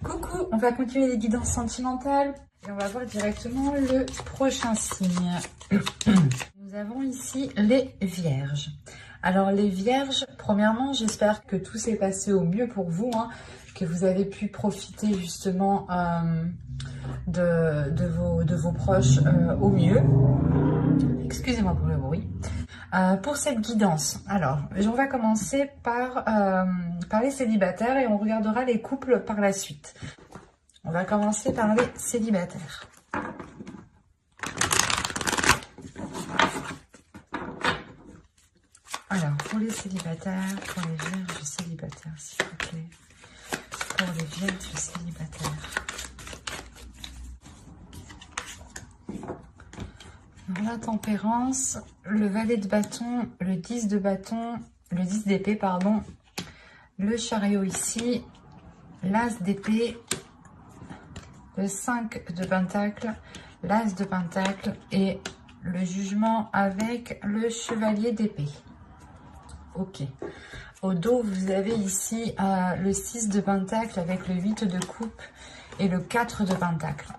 Coucou, on va continuer les guidances sentimentales et on va voir directement le prochain signe. Nous avons ici les Vierges. Alors les Vierges, premièrement, j'espère que tout s'est passé au mieux pour vous, que vous avez pu profiter justement de vos proches au mieux. Excusez-moi pour le bruit. Pour cette guidance, alors on va commencer par les célibataires et on regardera les couples par la suite. On va commencer par les célibataires. Alors, pour les célibataires, pour les vierges célibataires, s'il vous plaît. Pour les vierges célibataires. Dans la tempérance, le valet de bâton, le 10 de bâton, le 10 d'épée, pardon, le chariot ici, l'as d'épée, le 5 de pentacle, l'as de pentacle et le jugement avec le chevalier d'épée. Ok. Au dos, vous avez ici le 6 de pentacle avec le 8 de coupe et le 4 de pentacle.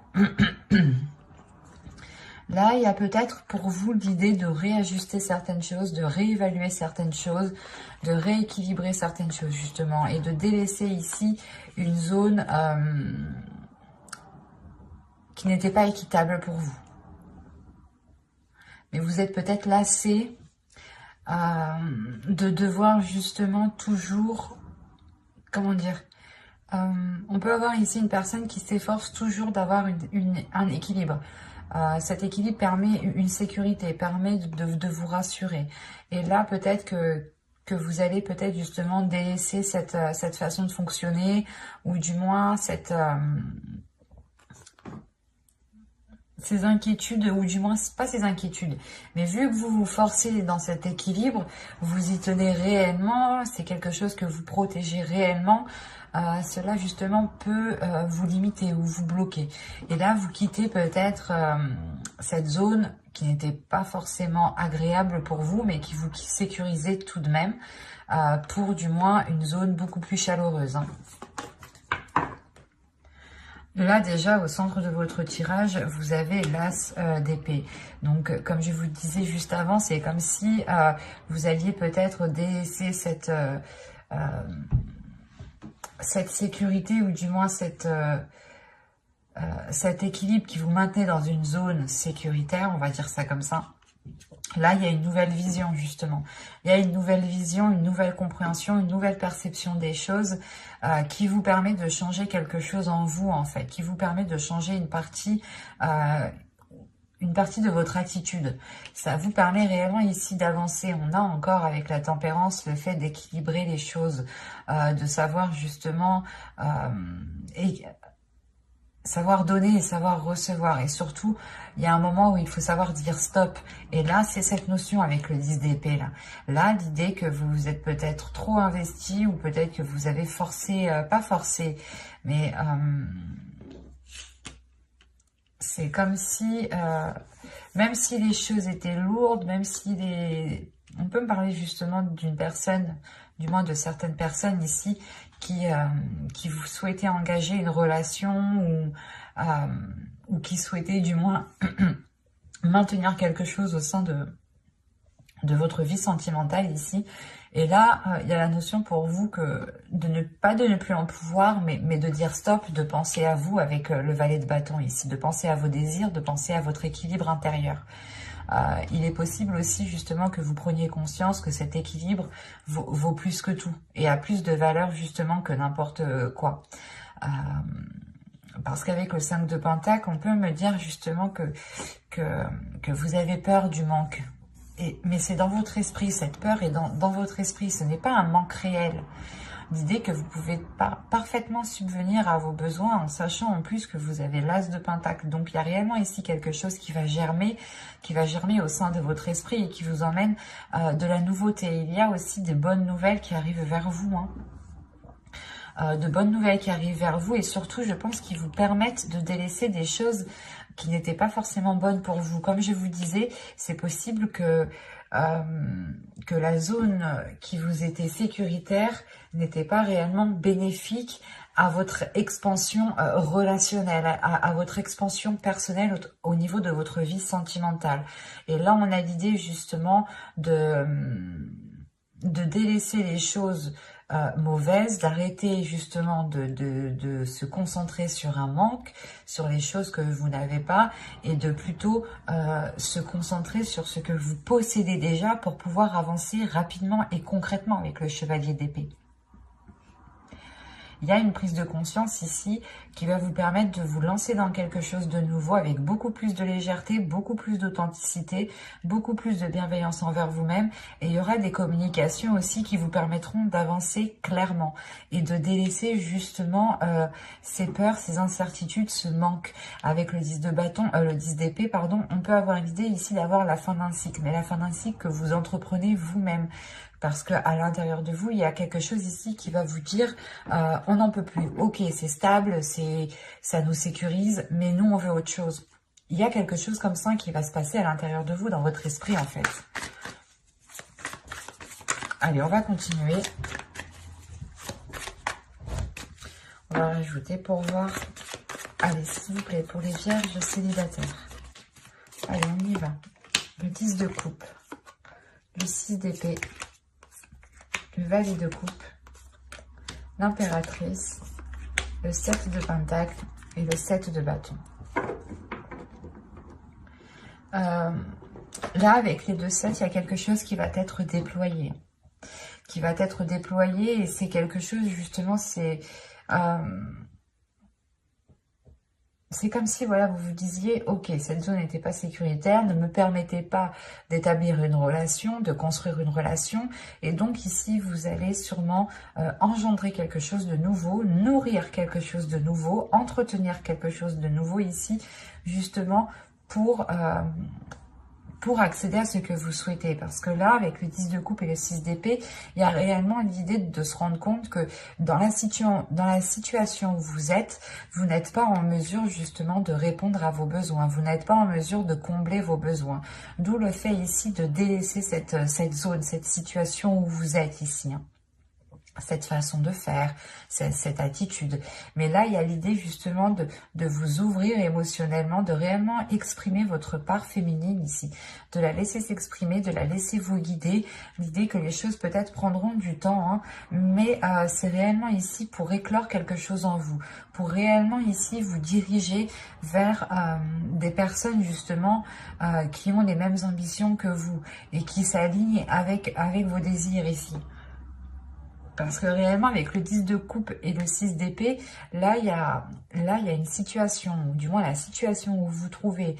Là, il y a peut-être pour vous l'idée de réajuster certaines choses, de réévaluer certaines choses, de rééquilibrer certaines choses justement et de délaisser ici une zone qui n'était pas équitable pour vous. Mais vous êtes peut-être lassé de devoir justement toujours, comment dire, on peut avoir ici une personne qui s'efforce toujours d'avoir un équilibre. Cet équilibre permet une sécurité, permet de vous rassurer. Et là, peut-être que vous allez peut-être justement délaisser cette façon de fonctionner, ou du moins ces inquiétudes, ou du moins pas ces inquiétudes, mais vu que vous vous forcez dans cet équilibre, vous y tenez réellement, c'est quelque chose que vous protégez réellement, cela justement peut vous limiter ou vous bloquer. Et là, vous quittez peut-être cette zone qui n'était pas forcément agréable pour vous, mais qui vous sécurisait tout de même, pour du moins une zone beaucoup plus chaleureuse. Là, déjà, au centre de votre tirage, vous avez l'as d'épée. Donc, comme je vous disais juste avant, c'est comme si vous alliez peut-être délaisser cette sécurité, ou du moins cet équilibre qui vous maintenait dans une zone sécuritaire, on va dire ça comme ça. Là, il y a une nouvelle vision, justement. Il y a une nouvelle vision, une nouvelle compréhension, une nouvelle perception des choses qui vous permet de changer quelque chose en vous, en fait, qui vous permet de changer une partie de votre attitude. Ça vous permet réellement ici d'avancer. On a encore avec la tempérance le fait d'équilibrer les choses, de savoir justement savoir donner et savoir recevoir. Et surtout, il y a un moment où il faut savoir dire stop. Et là, c'est cette notion avec le 10 d'épée. Là, l'idée que vous vous êtes peut-être trop investi, ou peut-être que vous avez forcé, pas forcé, mais c'est comme si, même si les choses étaient lourdes, même si on peut me parler justement d'une personne, du moins de certaines personnes ici, qui vous souhaitaient engager une relation, ou qui souhaitaient du moins maintenir quelque chose au sein de votre vie sentimentale ici. Et là, il y a la notion pour vous que de ne plus en pouvoir, mais de dire stop, de penser à vous avec le valet de bâton ici, de penser à vos désirs, de penser à votre équilibre intérieur. Il est possible aussi justement que vous preniez conscience que cet équilibre vaut plus que tout et a plus de valeur justement que n'importe quoi. Parce qu'avec le 5 de pentacle, on peut me dire justement que vous avez peur du manque. Mais c'est dans votre esprit, cette peur est dans votre esprit, ce n'est pas un manque réel. L'idée que vous pouvez parfaitement subvenir à vos besoins en sachant en plus que vous avez l'as de pentacle. Donc il y a réellement ici quelque chose qui va germer au sein de votre esprit et qui vous emmène de la nouveauté. Il y a aussi des bonnes nouvelles qui arrivent vers vous, de bonnes nouvelles qui arrivent vers vous, et surtout je pense qu'ils vous permettent de délaisser des choses qui n'étaient pas forcément bonnes pour vous. Comme je vous disais, c'est possible que la zone qui vous était sécuritaire n'était pas réellement bénéfique à votre expansion relationnelle, à votre expansion personnelle au niveau de votre vie sentimentale. Et là, on a l'idée justement de délaisser les choses mauvaises, d'arrêter justement de se concentrer sur un manque, sur les choses que vous n'avez pas, et de plutôt se concentrer sur ce que vous possédez déjà pour pouvoir avancer rapidement et concrètement avec le chevalier d'épée. Il y a une prise de conscience ici qui va vous permettre de vous lancer dans quelque chose de nouveau avec beaucoup plus de légèreté, beaucoup plus d'authenticité, beaucoup plus de bienveillance envers vous-même. Et il y aura des communications aussi qui vous permettront d'avancer clairement et de délaisser justement ces peurs, ces incertitudes, ce manque. Avec le 10 de bâton, le 10 d'épée, pardon, on peut avoir l'idée ici d'avoir la fin d'un cycle, mais la fin d'un cycle que vous entreprenez vous-même. Parce que à l'intérieur de vous, il y a quelque chose ici qui va vous dire on n'en peut plus. Ok, c'est stable, ça nous sécurise, mais nous, on veut autre chose. Il y a quelque chose comme ça qui va se passer à l'intérieur de vous, dans votre esprit, en fait. Allez, on va continuer. On va rajouter pour voir. Allez, s'il vous plaît, pour les vierges célibataires. Allez, on y va. Le 10 de coupe. Le 6 d'épée. Le valet de coupe, l'impératrice, le 7 de pentacle et le 7 de bâton. Là, avec les deux 7, il y a quelque chose qui va être déployé. Et c'est quelque chose, justement, c'est comme si, voilà, vous vous disiez, ok, cette zone n'était pas sécuritaire, ne me permettait pas d'établir une relation, de construire une relation. Et donc ici, vous allez sûrement engendrer quelque chose de nouveau, nourrir quelque chose de nouveau, entretenir quelque chose de nouveau ici, justement, pour accéder à ce que vous souhaitez. Parce que là, avec le 10 de coupe et le 6 d'épée, il y a réellement l'idée de se rendre compte que dans la situation où vous êtes, vous n'êtes pas en mesure justement de répondre à vos besoins. Vous n'êtes pas en mesure de combler vos besoins. D'où le fait ici de délaisser cette zone, cette situation où vous êtes ici. Cette façon de faire, cette attitude. Mais là, il y a l'idée justement de vous ouvrir émotionnellement, de réellement exprimer votre part féminine ici, de la laisser s'exprimer, de la laisser vous guider. L'idée que les choses peut-être prendront du temps, hein, mais c'est réellement ici pour éclore quelque chose en vous, pour réellement ici vous diriger vers des personnes justement qui ont les mêmes ambitions que vous et qui s'alignent avec vos désirs ici. Parce que réellement, avec le 10 de coupe et le 6 d'épée, là, il y a une situation, ou du moins la situation où vous vous trouvez,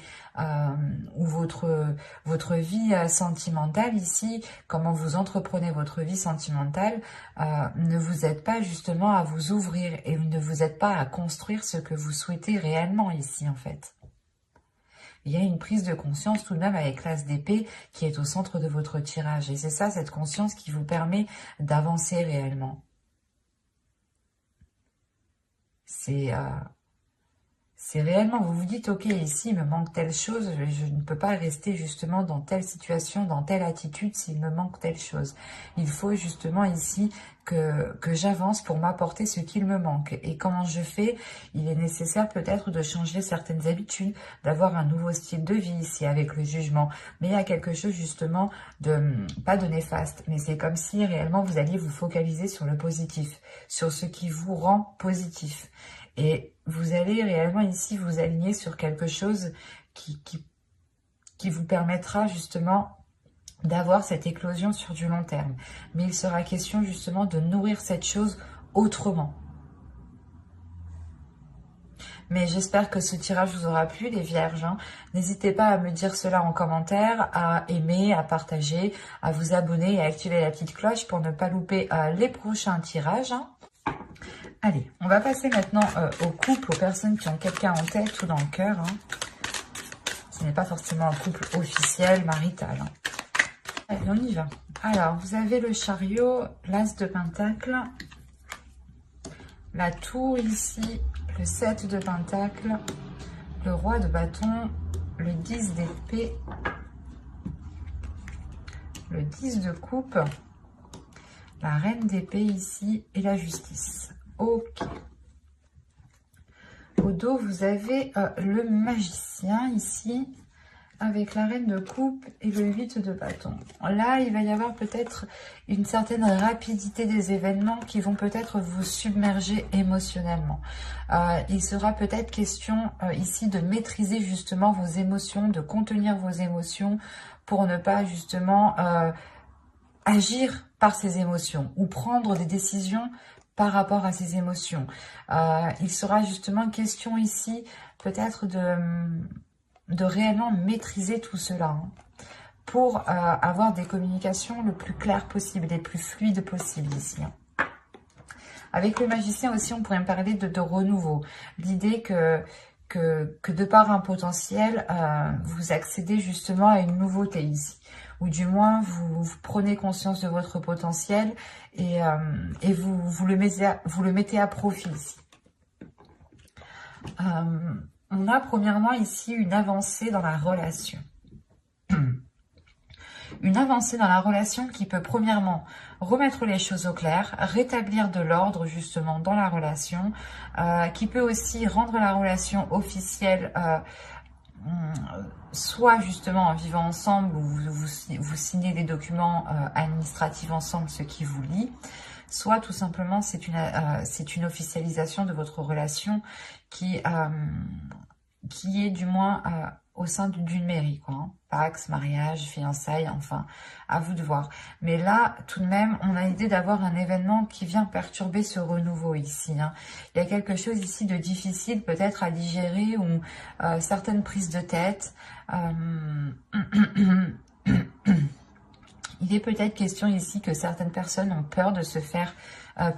où votre vie sentimentale ici, comment vous entreprenez votre vie sentimentale, ne vous aide pas justement à vous ouvrir et ne vous aide pas à construire ce que vous souhaitez réellement ici, en fait. Il y a une prise de conscience tout de même avec l'as d'épée qui est au centre de votre tirage. Et c'est ça, cette conscience qui vous permet d'avancer réellement. C'est réellement, vous vous dites, ok, ici, il me manque telle chose, je ne peux pas rester justement dans telle situation, dans telle attitude s'il me manque telle chose. Il faut justement ici que j'avance pour m'apporter ce qu'il me manque. Et comment je fais? Il est nécessaire peut-être de changer certaines habitudes, d'avoir un nouveau style de vie ici avec le jugement. Mais il y a quelque chose justement pas de néfaste, mais c'est comme si réellement vous alliez vous focaliser sur le positif, sur ce qui vous rend positif. Et vous allez réellement ici vous aligner sur quelque chose qui vous permettra justement d'avoir cette éclosion sur du long terme. Mais il sera question justement de nourrir cette chose autrement. Mais j'espère que ce tirage vous aura plu, les vierges. Hein. N'hésitez pas à me dire cela en commentaire, à aimer, à partager, à vous abonner et à activer la petite cloche pour ne pas louper les prochains tirages. Hein. Allez, on va passer maintenant au couple, aux personnes qui ont quelqu'un en tête ou dans le cœur. Hein. Ce n'est pas forcément un couple officiel, marital. Hein. Allez, on y va. Alors, vous avez le chariot, l'as de pentacle, la tour ici, le 7 de pentacle, le roi de bâton, le 10 d'épée, le 10 de coupe, la reine d'épée ici et la justice. Ok. Au dos, vous avez le magicien ici, avec la reine de coupe et le 8 de bâton. Là, il va y avoir peut-être une certaine rapidité des événements qui vont peut-être vous submerger émotionnellement. Il sera peut-être question ici de maîtriser justement vos émotions, de contenir vos émotions pour ne pas justement agir par ces émotions ou prendre des décisions par rapport à ces émotions. Il sera justement question ici peut-être de réellement maîtriser tout cela pour avoir des communications le plus claires possible, les plus fluides possibles ici. Avec le magicien aussi, on pourrait me parler de renouveau. L'idée que de par un potentiel, vous accédez justement à une nouveauté ici. Ou du moins, vous prenez conscience de votre potentiel et vous le mettez à profit ici. On a premièrement ici une avancée dans la relation. Une avancée dans la relation qui peut premièrement remettre les choses au clair, rétablir de l'ordre justement dans la relation, qui peut aussi rendre la relation officielle, soit justement en vivant ensemble, où vous signez des documents administratifs ensemble, ce qui vous lie, soit tout simplement c'est une officialisation de votre relation qui est du moins au sein d'une mairie, quoi, hein. Pax, mariage, fiançailles, enfin, à vous de voir. Mais là, tout de même, on a l'idée d'avoir un événement qui vient perturber ce renouveau ici, hein. Il y a quelque chose ici de difficile peut-être à digérer ou certaines prises de tête. Il est peut-être question ici que certaines personnes ont peur de se faire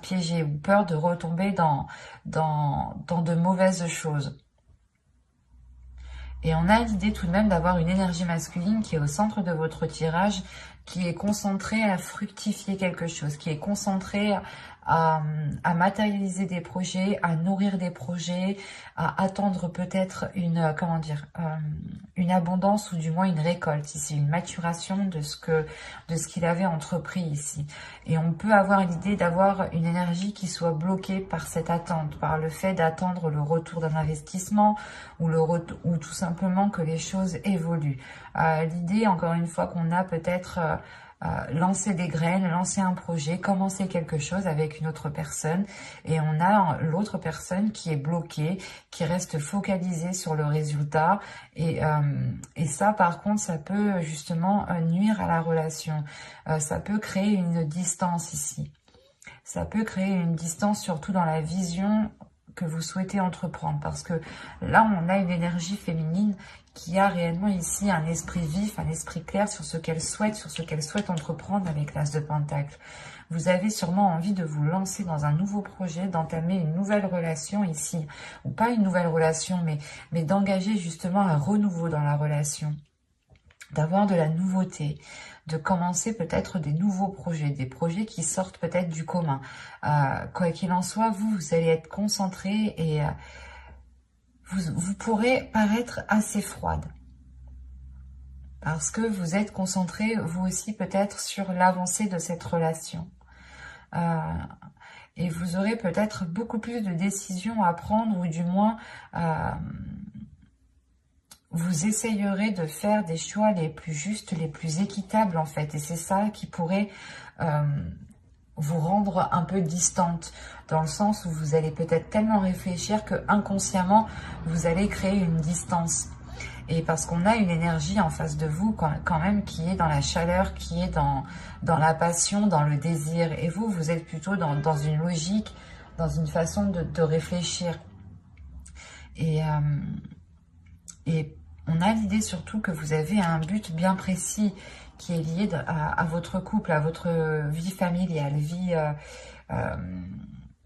piéger ou peur de retomber dans de mauvaises choses. Et on a l'idée tout de même d'avoir une énergie masculine qui est au centre de votre tirage, qui est concentrée à fructifier quelque chose, qui est concentrée à matérialiser des projets, à nourrir des projets, à attendre peut-être une abondance ou du moins une récolte ici, une maturation de ce qu'il avait entrepris ici. Et on peut avoir l'idée d'avoir une énergie qui soit bloquée par cette attente, par le fait d'attendre le retour d'un investissement ou tout simplement que les choses évoluent. L'idée, encore une fois, qu'on a peut-être lancer des graines, lancer un projet, commencer quelque chose avec une autre personne et on a l'autre personne qui est bloquée, qui reste focalisée sur le résultat et ça par contre ça peut justement nuire à la relation, ça peut créer une distance ici, ça peut créer une distance surtout dans la vision que vous souhaitez entreprendre parce que là on a une énergie féminine qui a réellement ici un esprit vif, un esprit clair sur ce qu'elle souhaite entreprendre avec l'As de Pentacle. Vous avez sûrement envie de vous lancer dans un nouveau projet, d'entamer une nouvelle relation ici, ou pas une nouvelle relation, mais d'engager justement un renouveau dans la relation, d'avoir de la nouveauté, de commencer peut-être des nouveaux projets, des projets qui sortent peut-être du commun. Quoi qu'il en soit, vous allez être concentré et vous pourrez paraître assez froide. Parce que vous êtes concentré, vous aussi, peut-être sur l'avancée de cette relation. Et vous aurez peut-être beaucoup plus de décisions à prendre, ou du moins, vous essayerez de faire des choix les plus justes, les plus équitables, en fait. Et c'est ça qui pourrait vous rendre un peu distante, dans le sens où vous allez peut-être tellement réfléchir que inconsciemment vous allez créer une distance. Et parce qu'on a une énergie en face de vous quand même qui est dans la chaleur, qui est dans la passion, dans le désir. Et vous êtes plutôt dans une logique, dans une façon de réfléchir. Et on a l'idée surtout que vous avez un but bien précis qui est lié à votre couple, à votre vie familiale,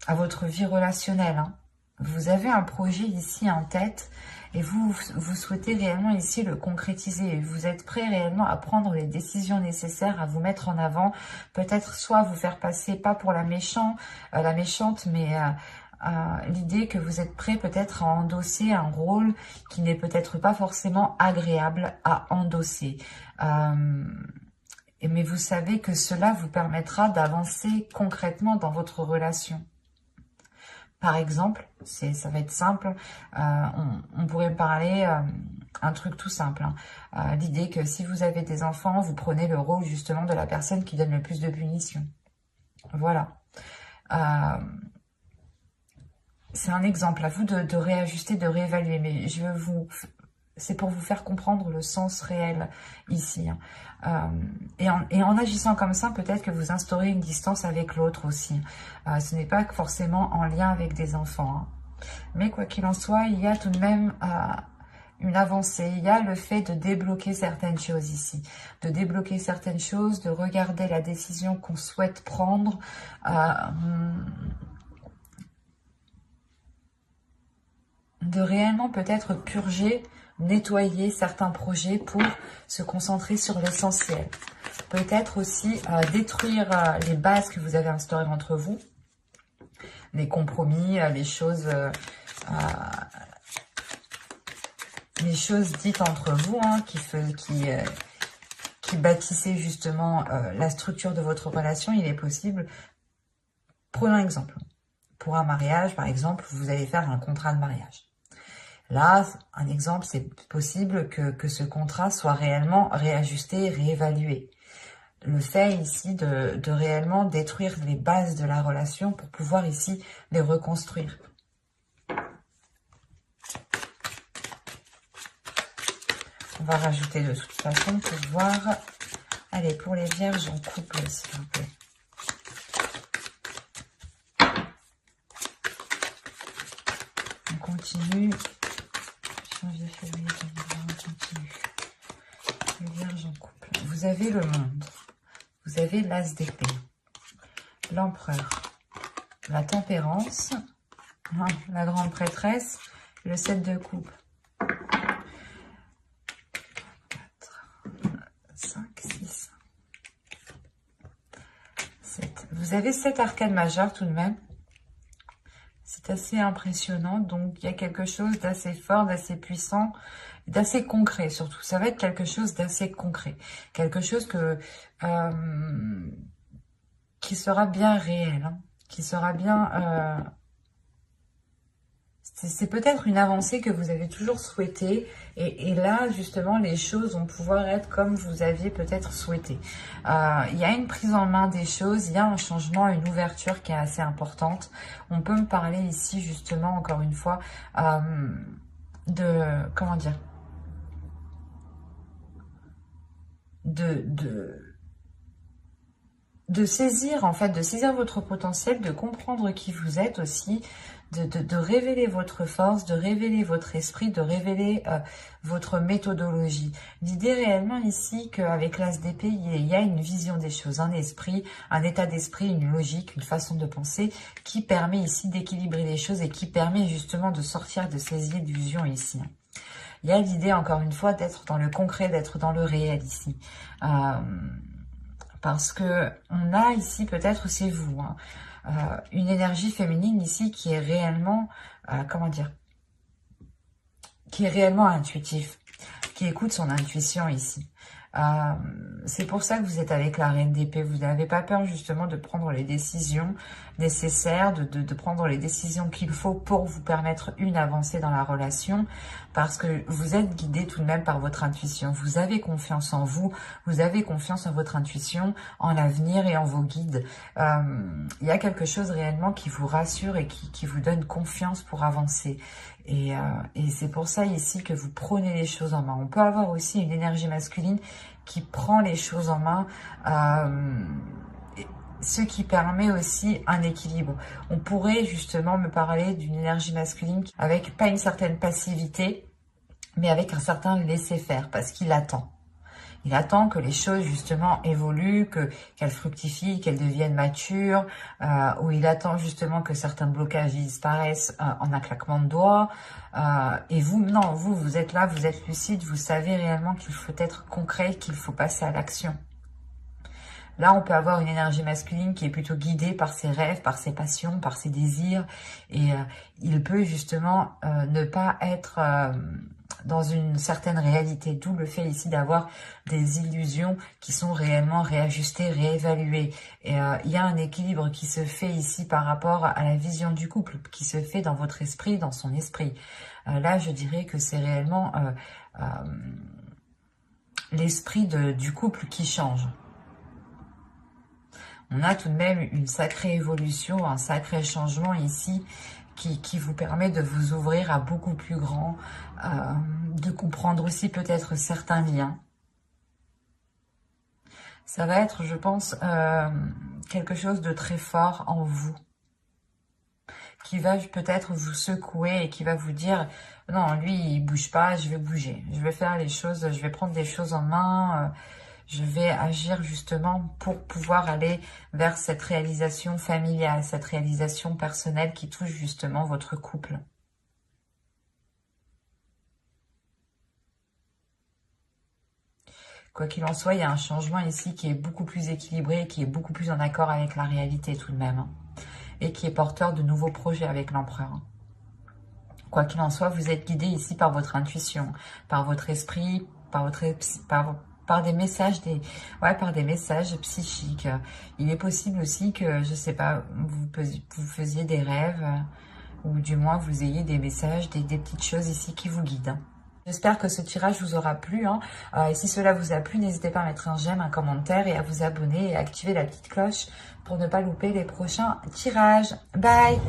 à votre vie relationnelle, hein. Vous avez un projet ici en tête et vous souhaitez réellement ici le concrétiser. Vous êtes prêt réellement à prendre les décisions nécessaires, à vous mettre en avant, peut-être soit vous faire passer pas pour la méchante, mais l'idée que vous êtes prêt peut-être à endosser un rôle qui n'est peut-être pas forcément agréable à endosser. Mais vous savez que cela vous permettra d'avancer concrètement dans votre relation. Par exemple, ça va être simple, on pourrait parler un truc tout simple. Hein. L'idée que si vous avez des enfants, vous prenez le rôle justement de la personne qui donne le plus de punitions. Voilà. C'est un exemple à vous de réajuster, de réévaluer. Mais c'est pour vous faire comprendre le sens réel ici. Hein. Et en agissant comme ça, peut-être que vous instaurez une distance avec l'autre aussi. Ce n'est pas forcément en lien avec des enfants. Hein. Mais quoi qu'il en soit, il y a tout de même une avancée. Il y a le fait de débloquer certaines choses ici. De débloquer certaines choses, de regarder la décision qu'on souhaite prendre. De réellement peut-être purger, nettoyer certains projets pour se concentrer sur l'essentiel. Peut-être aussi détruire les bases que vous avez instaurées entre vous, les compromis, les choses dites entre vous, hein, qui bâtissaient justement la structure de votre relation. Il est possible, prenons un exemple, pour un mariage par exemple, vous allez faire un contrat de mariage. Là, un exemple, c'est possible que ce contrat soit réellement réajusté, réévalué. Le fait ici de réellement détruire les bases de la relation pour pouvoir ici les reconstruire. On va rajouter de toute façon pour voir. Allez, pour les vierges en couple, s'il vous plaît. On continue. Janvier, février 2020, on continue. Les vierges en couple. Vous avez le monde. Vous avez l'as d'épée. L'empereur. La tempérance. La grande prêtresse. Le 7 de coupe. 5, 6, 7. Vous avez 7 arcanes majeures tout de même. C'est assez impressionnant. Donc, il y a quelque chose d'assez fort, d'assez puissant, d'assez concret surtout. Ça va être quelque chose d'assez concret. Quelque chose qui sera bien réel. Hein, qui sera bien... c'est peut-être une avancée que vous avez toujours souhaitée. Et là, justement, les choses vont pouvoir être comme vous aviez peut-être souhaité. Il y a une prise en main des choses, il y a un changement, une ouverture qui est assez importante. On peut me parler ici, justement, encore une fois, comment dire, de saisir, en fait, de saisir votre potentiel, de comprendre qui vous êtes aussi, de révéler votre force, de révéler votre esprit, de révéler votre méthodologie. L'idée réellement ici qu'avec l'as d'épée, il y a une vision des choses, un esprit, un état d'esprit, une logique, une façon de penser qui permet ici d'équilibrer les choses et qui permet justement de sortir de ces illusions ici. Il y a l'idée, encore une fois, d'être dans le concret, d'être dans le réel ici. Parce que on a ici, peut-être c'est vous, hein, une énergie féminine ici qui est réellement, comment dire, qui est réellement intuitif, qui écoute son intuition ici. C'est pour ça que vous êtes avec la reine d'épée. Vous n'avez pas peur justement de prendre les décisions nécessaires, de prendre les décisions qu'il faut pour vous permettre une avancée dans la relation, parce que vous êtes guidé tout de même par votre intuition. Vous avez confiance en vous, vous avez confiance en votre intuition, en l'avenir et en vos guides. Il y a quelque chose réellement qui vous rassure et qui vous donne confiance pour avancer. Et c'est pour ça ici que vous prenez les choses en main. On peut avoir aussi une énergie masculine qui prend les choses en main, ce qui permet aussi un équilibre. On pourrait justement me parler d'une énergie masculine avec pas une certaine passivité, mais avec un certain laisser-faire, parce qu'il attend. Il attend que les choses, justement, évoluent, qu'elles fructifient, qu'elles deviennent matures, ou il attend justement que certains blocages disparaissent en un claquement de doigts. Et vous, non, vous êtes là, vous êtes lucide, vous savez réellement qu'il faut être concret, qu'il faut passer à l'action. Là, on peut avoir une énergie masculine qui est plutôt guidée par ses rêves, par ses passions, par ses désirs. Et il peut justement ne pas être dans une certaine réalité. D'où le fait ici d'avoir des illusions qui sont réellement réajustées, réévaluées. Et il y a un équilibre qui se fait ici par rapport à la vision du couple, qui se fait dans votre esprit, dans son esprit. Là, je dirais que c'est réellement l'esprit du couple qui change. On a tout de même une sacrée évolution, un sacré changement ici qui vous permet de vous ouvrir à beaucoup plus grand, de comprendre aussi peut-être certains liens. Ça va être, je pense, quelque chose de très fort en vous, qui va peut-être vous secouer et qui va vous dire « Non, lui, il bouge pas, je vais bouger. Je vais faire les choses, je vais prendre les choses en main. Je vais agir justement pour pouvoir aller vers cette réalisation familiale, cette réalisation personnelle qui touche justement votre couple. » Quoi qu'il en soit, il y a un changement ici qui est beaucoup plus équilibré, qui est beaucoup plus en accord avec la réalité tout de même. Et qui est porteur de nouveaux projets avec l'empereur. Quoi qu'il en soit, vous êtes guidé ici par votre intuition, par votre esprit, par des messages, par des messages psychiques. Il est possible aussi que, je sais pas, vous faisiez des rêves, ou du moins vous ayez des messages, des petites choses ici qui vous guident. J'espère que ce tirage vous aura plu. Et si cela vous a plu, n'hésitez pas à mettre un j'aime, un commentaire et à vous abonner et à activer la petite cloche pour ne pas louper les prochains tirages. Bye!